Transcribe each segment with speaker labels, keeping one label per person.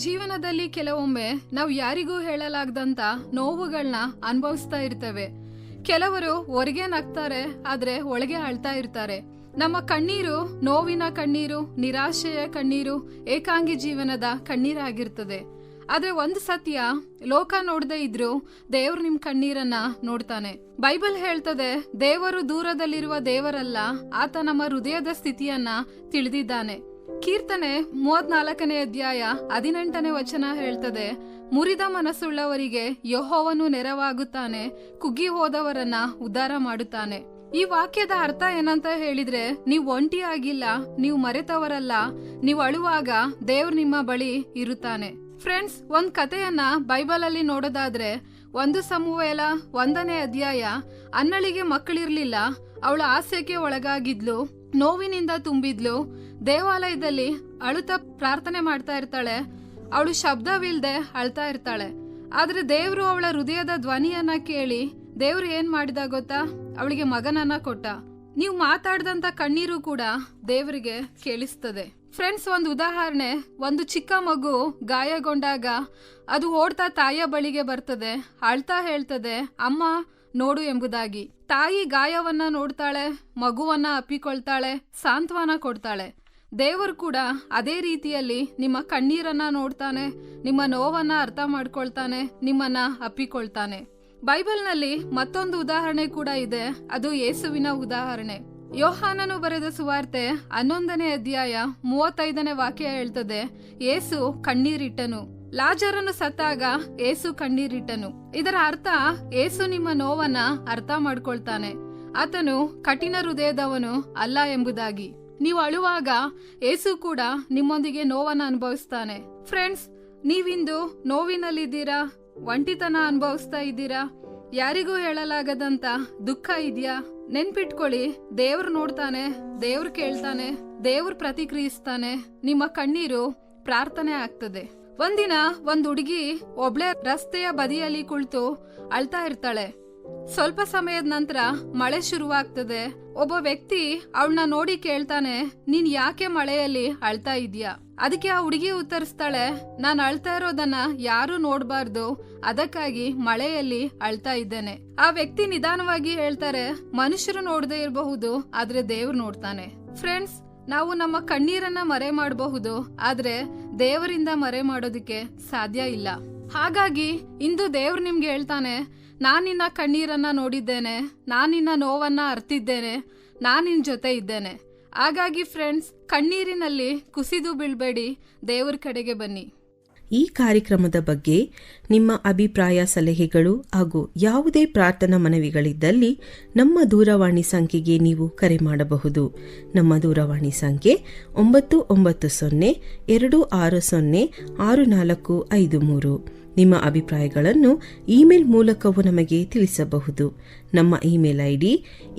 Speaker 1: ಜೀವನದಲ್ಲಿ ಕೆಲವೊಮ್ಮೆ ನಾವು ಯಾರಿಗೂ ಹೇಳಲಾಗದಂತ ನೋವುಗಳನ್ನ ಅನುಭವಿಸ್ತಾ ಇರ್ತೇವೆ. ಕೆಲವರು ಹೊರಗೆ ನಗ್ತಾರೆ, ಆದ್ರೆ ಒಳಗೆ ಅಳ್ತಾ ಇರ್ತಾರೆ. ನಮ್ಮ ಕಣ್ಣೀರು ನೋವಿನ ಕಣ್ಣೀರು, ನಿರಾಶೆಯ ಕಣ್ಣೀರು, ಏಕಾಂಗಿ ಜೀವನದ ಕಣ್ಣೀರಾಗಿರ್ತದೆ. ಆದ್ರೆ ಒಂದು ಸತ್ಯ, ಲೋಕ ನೋಡದೆ ಇದ್ರು ದೇವ್ರು ನಿಮ್ ಕಣ್ಣೀರನ್ನ ನೋಡ್ತಾನೆ. ಬೈಬಲ್ ಹೇಳ್ತದೆ, ದೇವರು ದೂರದಲ್ಲಿರುವ ದೇವರಲ್ಲ, ಆತ ನಮ್ಮ ಹೃದಯದ ಸ್ಥಿತಿಯನ್ನ ತಿಳಿದಿದ್ದಾನೆ. ಕೀರ್ತನೆ 34ನೇ ಅಧ್ಯಾಯ 18ನೇ ವಚನ ಹೇಳ್ತದೆ, ಮುರಿದ ಮನಸ್ಸುಳ್ಳವರಿಗೆ ಯೆಹೋವನು ನೆರವಾಗುತ್ತಾನೆ, ಕುಗ್ಗಿ ಹೋದವರನ್ನ ಉದ್ಧಾರ ಮಾಡುತ್ತಾನೆ. ಈ ವಾಕ್ಯದ ಅರ್ಥ ಏನಂತ ಹೇಳಿದ್ರೆ, ನೀವು ಒಂಟಿಯಾಗಿಲ್ಲ, ನೀವು ಮರೆತವರಲ್ಲ, ನೀವು ಅಳುವಾಗ ದೇವ್ರು ನಿಮ್ಮ ಬಳಿ ಇರುತ್ತಾನೆ. ಫ್ರೆಂಡ್ಸ್, ಒಂದ್ ಕಥೆಯನ್ನ ಬೈಬಲ್ ಅಲ್ಲಿ ನೋಡೋದಾದ್ರೆ, 1 ಸಮುವೇಲ 1ನೇ ಅಧ್ಯಾಯ, ಅನ್ನಳಿಗೆ ಮಕ್ಕಳಿರ್ಲಿಲ್ಲ, ಅವಳು ಆಸೆಗೆ ಒಳಗಾಗಿದ್ಲು, ನೋವಿನಿಂದ ತುಂಬಿದ್ಲು, ದೇವಾಲಯದಲ್ಲಿ ಅಳುತ್ತಾ ಪ್ರಾರ್ಥನೆ ಮಾಡ್ತಾ ಇರ್ತಾಳೆ. ಅವಳು ಶಬ್ದವಿಲ್ದೆ ಅಳ್ತಾ ಇರ್ತಾಳೆ. ಆದ್ರೆ ದೇವ್ರು ಅವಳ ಹೃದಯದ ಧ್ವನಿಯನ್ನ ಕೇಳಿ ದೇವ್ರು ಏನ್ ಮಾಡಿದ ಗೊತ್ತಾ? ಅವಳಿಗೆ ಮಗನನ್ನ ಕೊಟ್ಟ. ನೀವು ಮಾತಾಡ್ದಂತ ಕಣ್ಣೀರು ಕೂಡ ದೇವರಿಗೆ ಕೇಳಿಸ್ತದೆ. ಫ್ರೆಂಡ್ಸ್, ಒಂದು ಉದಾಹರಣೆ, ಒಂದು ಚಿಕ್ಕ ಮಗು ಗಾಯಗೊಂಡಾಗ ಅದು ಓಡ್ತಾ ತಾಯಿಯ ಬಳಿಗೆ ಬರ್ತದೆ, ಅಳ್ತಾ ಹೇಳ್ತದೆ, ಅಮ್ಮ ನೋಡು ಎಂಬುದಾಗಿ. ತಾಯಿ ಗಾಯವನ್ನ ನೋಡ್ತಾಳೆ, ಮಗುವನ್ನ ಅಪ್ಪಿಕೊಳ್ತಾಳೆ, ಸಾಂತ್ವನ ಕೊಡ್ತಾಳೆ. ದೇವರು ಕೂಡ ಅದೇ ರೀತಿಯಲ್ಲಿ ನಿಮ್ಮ ಕಣ್ಣೀರನ್ನ ನೋಡ್ತಾನೆ, ನಿಮ್ಮ ನೋವನ್ನ ಅರ್ಥ ಮಾಡ್ಕೊಳ್ತಾನೆ, ನಿಮ್ಮನ್ನ ಅಪ್ಪಿಕೊಳ್ತಾನೆ. ಬೈಬಲ್ನಲ್ಲಿ ಮತ್ತೊಂದು ಉದಾಹರಣೆ ಕೂಡ ಇದೆ, ಅದು ಯೇಸುವಿನ ಉದಾಹರಣೆ. ಯೋಹಾನನು ಬರೆದ ಸುವಾರ್ತೆ 11ನೇ ಅಧ್ಯಾಯ 35ನೇ ವಾಕ್ಯ ಹೇಳ್ತದೆ, ಯೇಸು ಕಣ್ಣೀರಿಟ್ಟನು. ಲಾಜರನು ಸತ್ತಾಗ ಯೇಸು ಕಣ್ಣೀರಿಟ್ಟನು. ಇದರ ಅರ್ಥ, ಯೇಸು ನಿಮ್ಮ ನೋವನ್ನ ಅರ್ಥ ಮಾಡ್ಕೊಳ್ತಾನೆ, ಆತನು ಕಠಿಣ ಹೃದಯದವನು ಅಲ್ಲ ಎಂಬುದಾಗಿ. ನೀವು ಅಳುವಾಗ ಯೇಸು ಕೂಡ ನಿಮ್ಮೊಂದಿಗೆ ನೋವನ್ನ ಅನುಭವಿಸ್ತಾನೆ. ಫ್ರೆಂಡ್ಸ್, ನೀವಿಂದು ನೋವಿನಲ್ಲಿದ್ದೀರಾ, ಒಂಟಿತನ ಅನುಭವಿಸ್ತಾ ಇದ್ದೀರಾ, ಯಾರಿಗೂ ಹೇಳಲಾಗದಂತ ದುಃಖ ಇದೆಯಾ? ನೆನ್ಪಿಟ್ಕೊಳ್ಳಿ, ದೇವ್ರು ನೋಡ್ತಾನೆ, ದೇವ್ರು ಕೇಳ್ತಾನೆ, ದೇವ್ರು ಪ್ರತಿಕ್ರಿಯಿಸ್ತಾನೆ. ನಿಮ್ಮ ಕಣ್ಣೀರು ಪ್ರಾರ್ಥನೆ ಆಗ್ತದೆ. ಒಂದಿನ ಒಂದ್ ಹುಡುಗಿ ಒಬ್ಳೆ ರಸ್ತೆಯ ಬದಿಯಲ್ಲಿ ಕುಳಿತು ಅಳ್ತಾ ಇರ್ತಾಳೆ. ಸ್ವಲ್ಪ ಸಮಯದ ನಂತರ ಮಳೆ ಶುರುವಾಗ್ತದೆ. ಒಬ್ಬ ವ್ಯಕ್ತಿ ಅವಳನ್ನ ನೋಡಿ ಕೇಳ್ತಾನೆ, ನೀನ್ ಯಾಕೆ ಮಳೆಯಲ್ಲಿ ಅಳ್ತಾ ಇದೀಯಾ? ಅದಕ್ಕೆ ಆ ಹುಡುಗಿ ಉತ್ತರಿಸ್ತಾಳೆ, ನಾನ್ ಅಳ್ತಾ ಇರೋದನ್ನ ಯಾರು ನೋಡ್ಬಾರ್ದು, ಅದಕ್ಕಾಗಿ ಮಳೆಯಲ್ಲಿ ಅಳ್ತಾ ಇದ್ದೇನೆ. ಆ ವ್ಯಕ್ತಿ ನಿಧಾನವಾಗಿ ಹೇಳ್ತಾರೆ, ಮನುಷ್ಯರು ನೋಡದೆ ಇರಬಹುದು, ಆದ್ರೆ ದೇವ್ರು ನೋಡ್ತಾನೆ. ಫ್ರೆಂಡ್ಸ್, ನಾವು ನಮ್ಮ ಕಣ್ಣೀರನ್ನ ಮರೆ ಮಾಡಬಹುದು, ಆದ್ರೆ ದೇವರಿಂದ ಮರೆ ಮಾಡೋದಕ್ಕೆ ಸಾಧ್ಯ ಇಲ್ಲ. ಹಾಗಾಗಿ ಇಂದು ದೇವ್ರು ನಿಮ್ಗೆ ಹೇಳ್ತಾನೆ, ನಾನ್ ನಿನ್ನ ಕಣ್ಣೀರನ್ನ ನೋಡಿದ್ದೇನೆ, ನಾನ್ ನಿನ್ನ ನೋವನ್ನ ಅರ್ತಿದ್ದೇನೆ, ನಾನ್ ನಿನ್ ಜೊತೆ ಇದ್ದೇನೆ. ಹಾಗಾಗಿ ಫ್ರೆಂಡ್ಸ್, ಕಣ್ಣೀರಿನಲ್ಲಿ ಕುಸಿದು ಬೀಳ್ಬೇಡಿ, ದೇವ್ರ ಕಡೆಗೆ ಬನ್ನಿ.
Speaker 2: ಈ ಕಾರ್ಯಕ್ರಮದ ಬಗ್ಗೆ ನಿಮ್ಮ ಅಭಿಪ್ರಾಯ, ಸಲಹೆಗಳು ಹಾಗೂ ಯಾವುದೇ ಪ್ರಾರ್ಥನಾ ಮನವಿಗಳಿದ್ದಲ್ಲಿ ನಮ್ಮ ದೂರವಾಣಿ ಸಂಖ್ಯೆಗೆ ನೀವು ಕರೆ ಮಾಡಬಹುದು. ನಮ್ಮ ದೂರವಾಣಿ ಸಂಖ್ಯೆ 996026065453. ನಿಮ್ಮ ಅಭಿಪ್ರಾಯಗಳನ್ನು ಇಮೇಲ್ ಮೂಲಕವೂ ನಮಗೆ ತಿಳಿಸಬಹುದು. ನಮ್ಮ ಇಮೇಲ್ ID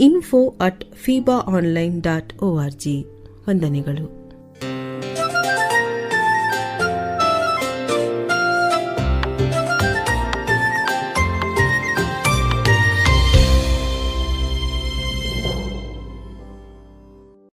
Speaker 2: info@fibaonline.org. ವಂದನೆಗಳು.